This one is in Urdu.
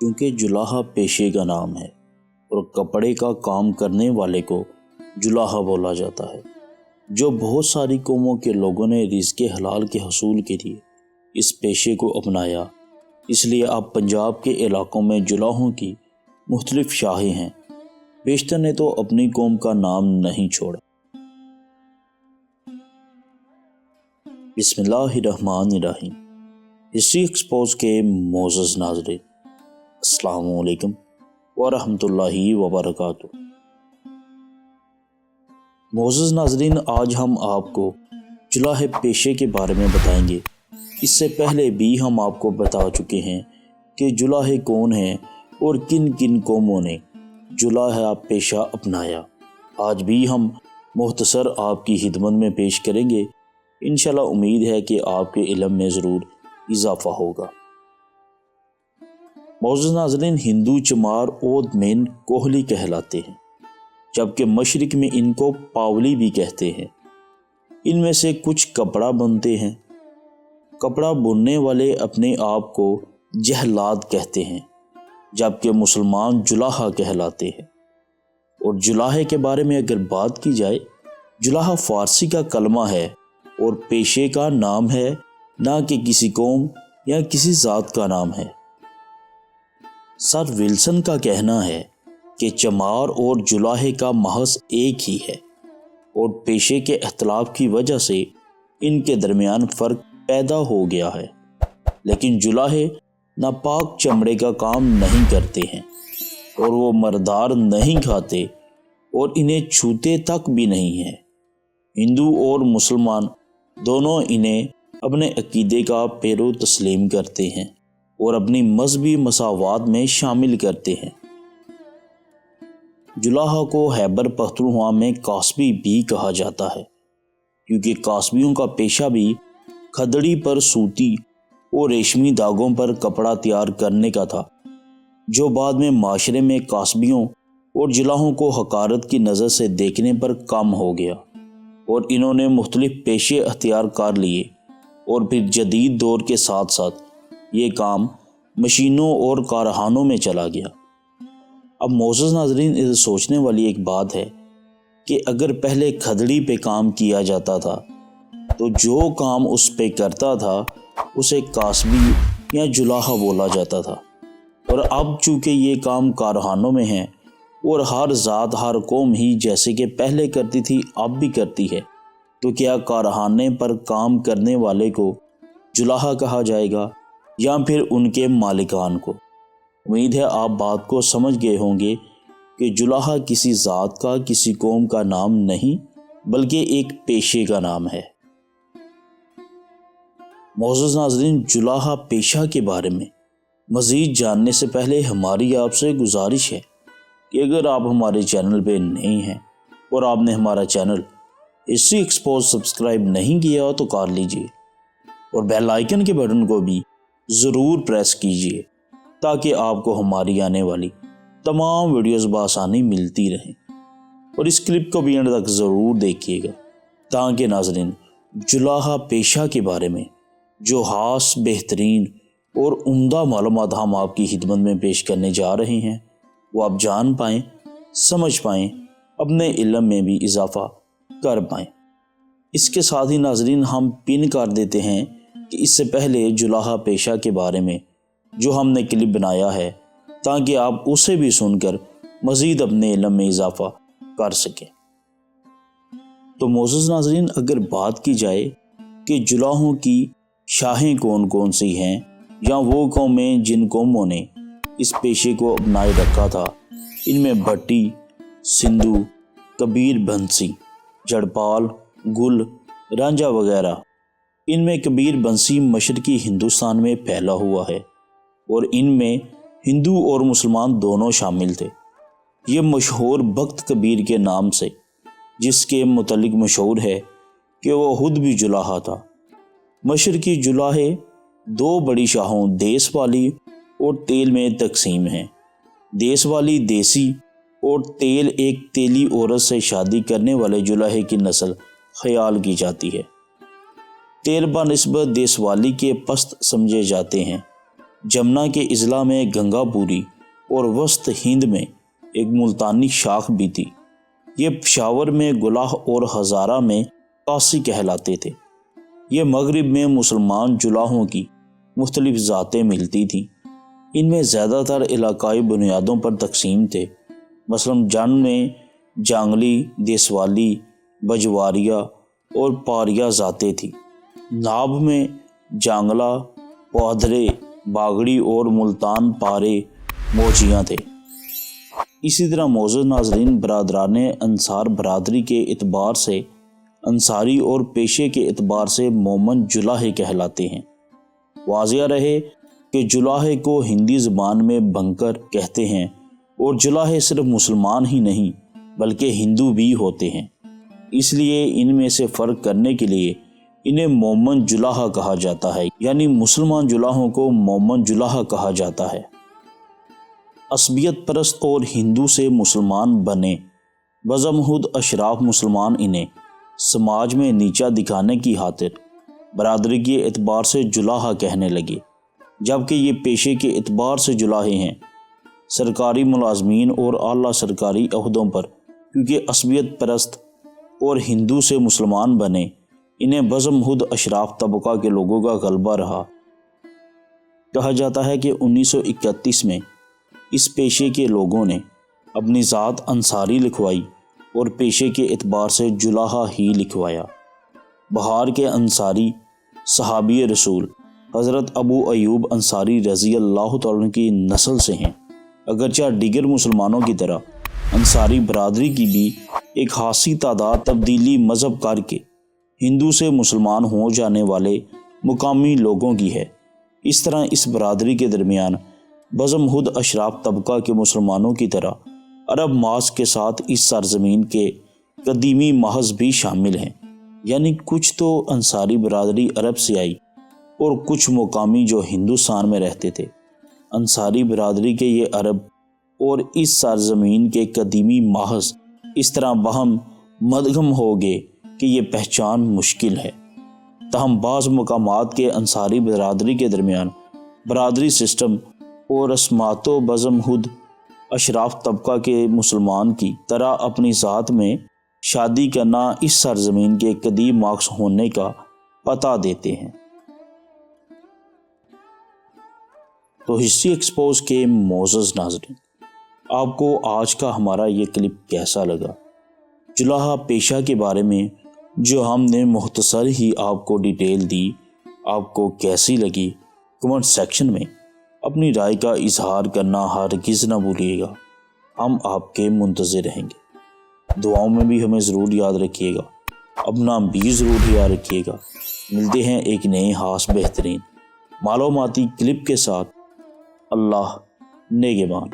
کیونکہ جلاحہ پیشے کا نام ہے اور کپڑے کا کام کرنے والے کو جلاحہ بولا جاتا ہے۔ جو بہت ساری قوموں کے لوگوں نے رزق حلال کے حصول کے لیے اس پیشے کو اپنایا، اس لیے اب پنجاب کے علاقوں میں جلاحوں کی مختلف شاخیں ہیں۔ بیشتر نے تو اپنی قوم کا نام نہیں چھوڑا۔ بسم اللہ الرحمن الرحیم۔ ہسٹری ایکسپوز کے معزز ناظرین، السلام علیکم ورحمۃ اللہ وبرکاتہ۔ معزز ناظرین، آج ہم آپ کو جلاحہ پیشے کے بارے میں بتائیں گے۔ اس سے پہلے بھی ہم آپ کو بتا چکے ہیں کہ جلاحے کون ہیں اور کن کن قوموں نے جلاحہ پیشہ اپنایا۔ آج بھی ہم مختصر آپ کی خدمت میں پیش کریں گے۔ انشاءاللہ امید ہے کہ آپ کے علم میں ضرور اضافہ ہوگا۔ معزز ناظرین، ہندو چمار اود مین کوہلی کہلاتے ہیں، جبکہ مشرق میں ان کو پاولی بھی کہتے ہیں۔ ان میں سے کچھ کپڑا بنتے ہیں۔ کپڑا بننے والے اپنے آپ کو جہلاد کہتے ہیں، جبکہ مسلمان جلاحہ کہلاتے ہیں۔ اور جلاحے کے بارے میں اگر بات کی جائے، جلاحہ فارسی کا کلمہ ہے اور پیشے کا نام ہے، نہ کہ کسی قوم یا کسی ذات کا نام ہے۔ سر ولسن کا کہنا ہے کہ چمار اور جلاحے کا محض ایک ہی ہے اور پیشے کے اختلاف کی وجہ سے ان کے درمیان فرق پیدا ہو گیا ہے۔ لیکن جلاحے ناپاک چمڑے کا کام نہیں کرتے ہیں اور وہ مردار نہیں کھاتے اور انہیں چھوتے تک بھی نہیں ہیں۔ ہندو اور مسلمان دونوں انہیں اپنے عقیدے کا پیرو تسلیم کرتے ہیں اور اپنی مذہبی مساوات میں شامل کرتے ہیں۔ جلاحہ کو خیبر پختونخوا میں کاسبی بھی کہا جاتا ہے، کیونکہ کاسبیوں کا پیشہ بھی کھدڑی پر سوتی اور ریشمی دھاگوں پر کپڑا تیار کرنے کا تھا، جو بعد میں معاشرے میں کاسبیوں اور جلاحوں کو حقارت کی نظر سے دیکھنے پر کم ہو گیا اور انہوں نے مختلف پیشے اختیار کر لیے، اور پھر جدید دور کے ساتھ ساتھ یہ کام مشینوں اور کارخانوں میں چلا گیا۔ اب معزز ناظرین، اس سوچنے والی ایک بات ہے کہ اگر پہلے کھدڑی پہ کام کیا جاتا تھا تو جو کام اس پہ کرتا تھا اسے کاسبی یا جلاحہ بولا جاتا تھا، اور اب چونکہ یہ کام کارخانوں میں ہے اور ہر ذات ہر قوم ہی جیسے کہ پہلے کرتی تھی اب بھی کرتی ہے، تو کیا کارخانے پر کام کرنے والے کو جلاحہ کہا جائے گا یا پھر ان کے مالکان کو؟ امید ہے آپ بات کو سمجھ گئے ہوں گے کہ جلاحہ کسی ذات کا، کسی قوم کا نام نہیں، بلکہ ایک پیشے کا نام ہے۔ معزز ناظرین، جلاحہ پیشہ کے بارے میں مزید جاننے سے پہلے ہماری آپ سے گزارش ہے کہ اگر آپ ہمارے چینل پہ نہیں ہیں اور آپ نے ہمارا چینل ہسٹری ایکسپوز سبسکرائب نہیں کیا ہو تو کر لیجئے، اور بیل آئیکن کے بٹن کو بھی ضرور پریس کیجئے تاکہ آپ کو ہماری آنے والی تمام ویڈیوز بآسانی ملتی رہیں۔ اور اس کلپ کو بھی اینڈ تک ضرور دیکھیے گا تاکہ ناظرین جلاحہ پیشہ کے بارے میں جو خاص، بہترین اور عمدہ معلومات ہم آپ کی خدمت میں پیش کرنے جا رہے ہیں وہ آپ جان پائیں، سمجھ پائیں، اپنے علم میں بھی اضافہ کر پائیں۔ اس کے ساتھ ہی ناظرین ہم پن کر دیتے ہیں کہ اس سے پہلے جلاحہ پیشہ کے بارے میں جو ہم نے کلپ بنایا ہے، تاکہ آپ اسے بھی سن کر مزید اپنے علم میں اضافہ کر سکیں۔ تو معزز ناظرین، اگر بات کی جائے کہ جلاحوں کی شاخیں کون کون سی ہیں یا وہ قومیں جن قوموں نے اس پیشے کو اپنائے رکھا تھا، ان میں بھٹی، سندھو، کبیر بنسی، جڑپال، گل، رانجھا وغیرہ۔ ان میں کبیر بنسی مشرقی ہندوستان میں پھیلا ہوا ہے اور ان میں ہندو اور مسلمان دونوں شامل تھے۔ یہ مشہور بخت کبیر کے نام سے، جس کے متعلق مشہور ہے کہ وہ خود بھی جلاحہ تھا۔ مشرقی جلاحے دو بڑی شاخوں دیس والی اور تیل میں تقسیم ہیں۔ دیس والی دیسی اور تیل ایک تیلی عورت سے شادی کرنے والے جلاحے کی نسل خیال کی جاتی ہے۔ تیل بہ نسبت دیس والی کے پست سمجھے جاتے ہیں، جمنا کے اضلاع میں گنگا پوری اور وسط ہند میں ایک ملتانی شاخ بھی تھی۔ یہ پشاور میں گلہ اور ہزارہ میں قاسی کہلاتے تھے۔ یہ مغرب میں مسلمان جلاحوں کی مختلف ذاتیں ملتی تھیں۔ ان میں زیادہ تر علاقائی بنیادوں پر تقسیم تھے۔ مثلاً جن میں جانگلی، دیسوالی، بجواریا اور پاریا ذاتیں تھیں۔ ناب میں جانگلہ، پودھرے، باگڑی اور ملتان پارے موچیاں تھے۔ اسی طرح معزز ناظرین، برادران انصار برادری کے اعتبار سے انصاری اور پیشے کے اعتبار سے مومن جلاحے کہلاتے ہیں۔ واضح رہے کہ جلاحے کو ہندی زبان میں بنکر کہتے ہیں، اور جلاحے صرف مسلمان ہی نہیں بلکہ ہندو بھی ہوتے ہیں۔ اس لیے ان میں سے فرق کرنے کے لیے انہیں مومن جلاحہ کہا جاتا ہے، یعنی مسلمان جلاحوں کو مومن جلاحہ کہا جاتا ہے۔ عصبیت پرست اور ہندو سے مسلمان بنے بزمحد اشراف مسلمان انہیں سماج میں نیچا دکھانے کی خاطر برادری کے اعتبار سے جلاحہ کہنے لگے، جبکہ یہ پیشے کے اعتبار سے جلاحے ہیں۔ سرکاری ملازمین اور اعلیٰ سرکاری عہدوں پر کیونکہ عصبیت پرست اور ہندو سے مسلمان بنے، انہیں بزمحد اشراف طبقہ کے لوگوں کا غلبہ رہا۔ کہا جاتا ہے کہ 1931 میں اس پیشے کے لوگوں نے اپنی ذات انصاری لکھوائی اور پیشے کے اعتبار سے جلاحہ ہی لکھوایا۔ بہار کے انصاری صحابی رسول حضرت ابو ایوب انصاری رضی اللہ تعالیٰ عنہ کی نسل سے ہیں، اگرچہ دیگر مسلمانوں کی طرح انصاری برادری کی بھی ایک خاصی تعداد تبدیلی مذہب کر کے ہندو سے مسلمان ہو جانے والے مقامی لوگوں کی ہے۔ اس طرح اس برادری کے درمیان بزمحد اشراف طبقہ کے مسلمانوں کی طرح عرب ماس کے ساتھ اس سرزمین کے قدیمی محض بھی شامل ہیں، یعنی کچھ تو انصاری برادری عرب سے آئی اور کچھ مقامی جو ہندوستان میں رہتے تھے۔ انصاری برادری کے یہ عرب اور اس سرزمین کے قدیمی محض اس طرح باہم مدغم ہو گئے کہ یہ پہچان مشکل ہے۔ تاہم بعض مقامات کے انصاری برادری کے درمیان برادری سسٹم اور رسمات و بزمحد اشراف طبقہ کے مسلمان کی طرح اپنی ذات میں شادی کرنا اس سرزمین کے قدیم ماخذ ہونے کا پتہ دیتے ہیں۔ تو ہسٹری ایکسپوز کے معزز ناظرین، آپ کو آج کا ہمارا یہ کلپ کیسا لگا؟ جلاحہ پیشہ کے بارے میں جو ہم نے مختصر ہی آپ کو ڈیٹیل دی، آپ کو کیسی لگی؟ کمنٹ سیکشن میں اپنی رائے کا اظہار کرنا ہرگز نہ بھولیے گا۔ ہم آپ کے منتظر رہیں گے۔ دعاؤں میں بھی ہمیں ضرور یاد رکھیے گا، اپنا بھی ضرور یاد رکھیے گا۔ ملتے ہیں ایک نئے خاص بہترین معلوماتی کلپ کے ساتھ۔ اللہ نگہبان۔